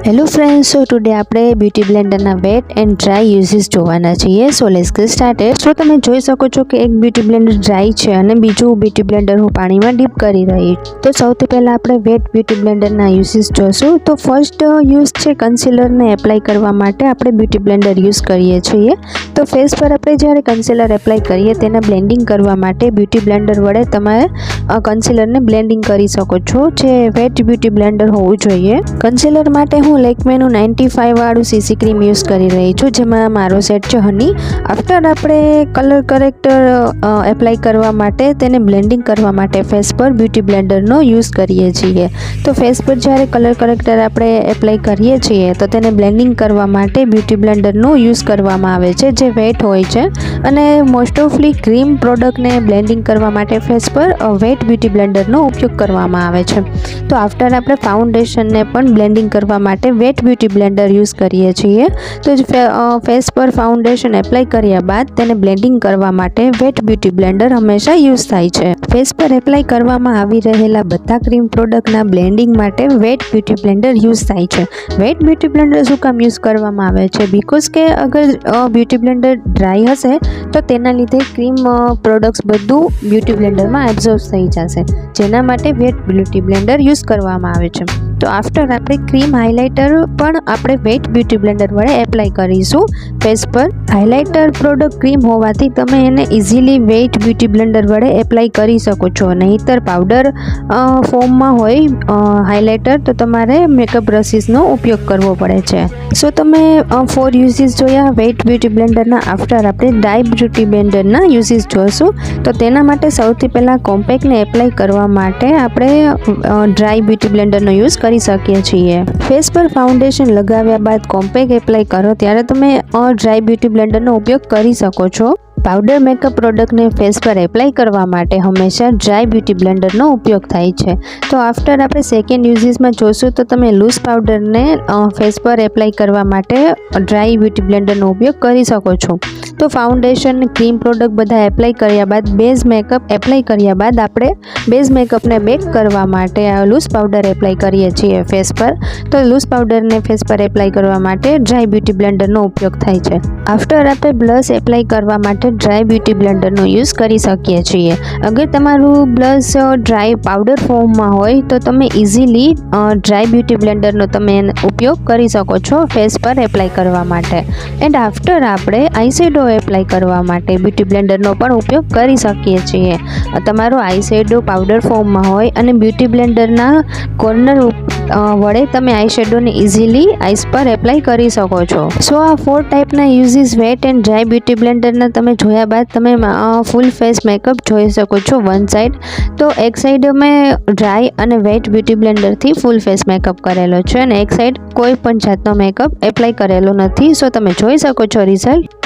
Hello friends, so today આપણે beauty બ્લેન્ડરના wet and dry uses જોવાના છીએ. So let's get started. So તમે જોઈ શકો છો કે એક બ્યુટી બ્લેન્ડર ડ્રાય છે અને બીજું બ્યુટી બ્લેન્ડર હું પાણીમાં ડીપ કરી રહી છું. તો સૌથી પહેલાં આપણે વેટ બ્યુટી બ્લેન્ડરના યુઝીસ જોશું. તો ફર્સ્ટ યુઝ છે કન્સીલરને એપ્લાય કરવા માટે આપણે બ્યુટી બ્લેન્ડર યુઝ કરીએ છીએ. તો ફેસ પર આપણે જ્યારે કન્સીલર એપ્લાય કરીએ તેના બ્લેન્ડિંગ કરવા માટે બ્યુટી બ્લેન્ડર વડે તમે કન્સીલરને બ્લેન્ડિંગ કરી શકો છો, જે વેટ બ્યુટી બ્લેન્ડર હોવું જોઈએ. કન્સીલર માટે હું લેકમેનું 95 વાળું સીસી ક્રીમ યુઝ કરી રહી છું, જેમાં મારો સેટ છે હની. આફ્ટર આપણે કલર કરેક્ટર એપ્લાય કરવા માટે તેને બ્લેન્ડિંગ કરવા માટે ફેસ પર બ્યુટી બ્લેન્ડરનો યુઝ કરીએ છીએ. તો ફેસ પર જ્યારે કલર કરેક્ટર આપણે એપ્લાય કરીએ છીએ તો તેને બ્લેન્ડિંગ કરવા માટે બ્યુટી બ્લેન્ડરનો યુઝ કરવામાં આવે છે, જે વેટ હોય છે. અને મોસ્ટ ઓફલી ક્રીમ પ્રોડક્ટને બ્લેન્ડિંગ કરવા માટે ફેસ પર વેટ બ્યુટી બ્લેન્ડરનો ઉપયોગ કરવામાં આવે છે. તો આફ્ટર આપણે ફાઉન્ડેશનને પણ બ્લેન્ડિંગ કરવા માટે વેટ બ્યુટી બ્લેન્ડર યુઝ કરીએ છીએ. તો ફેસ પર ફાઉન્ડેશન એપ્લાય કર્યા બાદ તેને બ્લેન્ડિંગ કરવા માટે વેટ બ્યુટી બ્લેન્ડર હંમેશા યુઝ થાય છે. ફેસ પર એપ્લાય કરવામાં આવી રહેલા બધા ક્રીમ પ્રોડક્ટના બ્લેન્ડિંગ માટે વેટ બ્યુટી બ્લેન્ડર યુઝ થાય છે. વેટ બ્યુટી બ્લેન્ડર શું કામ યુઝ કરવામાં આવે છે? બીકોઝ કે અગર બ્યુટી બ્લેન્ડર ડ્રાય હશે તો તેના લીધે ક્રીમ પ્રોડક્ટ્સ બધું બ્યુટી બ્લેન્ડરમાં એબ્ઝોર્બ થઈ જશે, જેના માટે વેટ બ્યુટી બ્લેન્ડર યુઝ કરવામાં આવે છે. તો આફ્ટર આપણે ક્રીમ હાઇલાઇટર પણ આપણે વેટ બ્યુટી બ્લેન્ડર વડે એપ્લાય કરીશું ફેસ પર. હાઇલાઇટર પ્રોડક્ટ ક્રીમ હોવાથી તમે એને ઇઝીલી વેટ બ્યુટી બ્લેન્ડર વડે એપ્લાય કરી શકો છો. નહીંતર પાવડર ફોર્મમાં હોય હાઇલાઇટર તો તમારે મેકઅપ બ્રશિસનો ઉપયોગ કરવો પડે છે. સો તમે 4 યુઝીસ જોયા વેટ બ્યુટી બ્લેન્ડરના. આફ્ટર આપણે ડ્રાય બ્યુટી બ્લેન્ડરના યુઝીસ જોઈશું. તો તેના માટે સૌથી પહેલાં કોમ્પેક્ટને એપ્લાય કરવા માટે આપણે ડ્રાય બ્યુટી બ્લેન્ડરનો યુઝ કરી શકીએ છીએ. ફેસ પર ફાઉન્ડેશન લગાવ્યા બાદ કોમ્પેક્ટ એપ્લાય કરો ત્યારે તમે ડ્રાય બ્યુટી બ્લેન્ડરનો ઉપયોગ કરી શકો છો. પાવડર મેકઅપ પ્રોડક્ટને ફેસ પર એપ્લાય કરવા માટે હંમેશા ડ્રાય બ્યુટી બ્લેન્ડરનો ઉપયોગ થાય છે. તો આફ્ટર આપણે સેકન્ડ યુઝીસમાં જોશું તો તમે લૂઝ પાવડરને ફેસ પર એપ્લાય કરવા માટે ડ્રાય બ્યુટી બ્લેન્ડરનો ઉપયોગ કરી શકો છો. તો ફાઉન્ડેશન, ક્રીમ પ્રોડક્ટ બધા એપ્લાય કર્યા બાદ બેઝ મેકઅપ એપ્લાય કર્યા બાદ આપણે બેઝ મેકઅપને બેક કરવા માટે લૂઝ પાવડર એપ્લાય કરીએ છીએ ફેસ પર. તો લૂઝ પાવડરને ફેસ પર એપ્લાય કરવા માટે ડ્રાય બ્યુટી બ્લેન્ડરનો ઉપયોગ થાય છે. આફ્ટર આપણે બ્લશ એપ્લાય કરવા માટે ડ્રાય બ્યુટી બ્લેન્ડરનો યુઝ કરી શકીએ છીએ. અગર તમારું બ્લશ ડ્રાય પાવડર ફોર્મમાં હોય તો તમે ઇઝીલી ડ્રાય બ્યુટી બ્લેન્ડરનો તમે ઉપયોગ કરી શકો છો ફેસ પર એપ્લાય કરવા માટે. એન્ડ આફ્ટર આપણે આઈશેડો એપ્લાય કરવા માટે બ્યુટી બ્લેન્ડરનો પણ ઉપયોગ કરી શકીએ છીએ. તમારો આઈશેડો પાવડર ફોર્મમાં હોય અને બ્યુટી બ્લેન્ડરના કોર્નર વડે તમે આઈશેડોને ઇઝીલી આઈસ પર એપ્લાય કરી શકો છો. સો આ 4 ટાઈપના uses wet and dry beauty બ્લેન્ડરના તમે જોયા બાદ તમે ફૂલ ફેસ મેકઅપ જોઈ શકો છો વન સાઈડ. તો એક સાઈડ મેં ડ્રાય અને વેટ બ્યુટી બ્લેન્ડરથી ફૂલ ફેસ મેકઅપ કરેલો છે અને એક સાઈડ કોઈ પણ જાતનો મેકઅપ એપ્લાય કરેલો નથી. સો તમે જોઈ શકો છો રિઝલ્ટ.